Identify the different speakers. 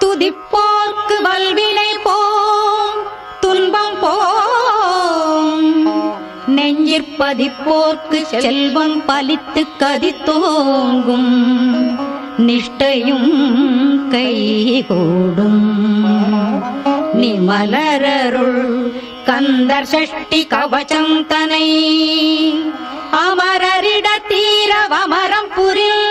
Speaker 1: துதிப்போர்க்கு வல்வினை போம் துன்பம் போம் நெஞ்சிற்பதிப்போர்க்கு செல்வம் பலித்து கதித்தோங்கும் நிஷ்டையும் கைகூடும் நிமலரருள் கந்தர் சஷ்டி கவசம் தனை அமரரிட தீரவமரம் புரில்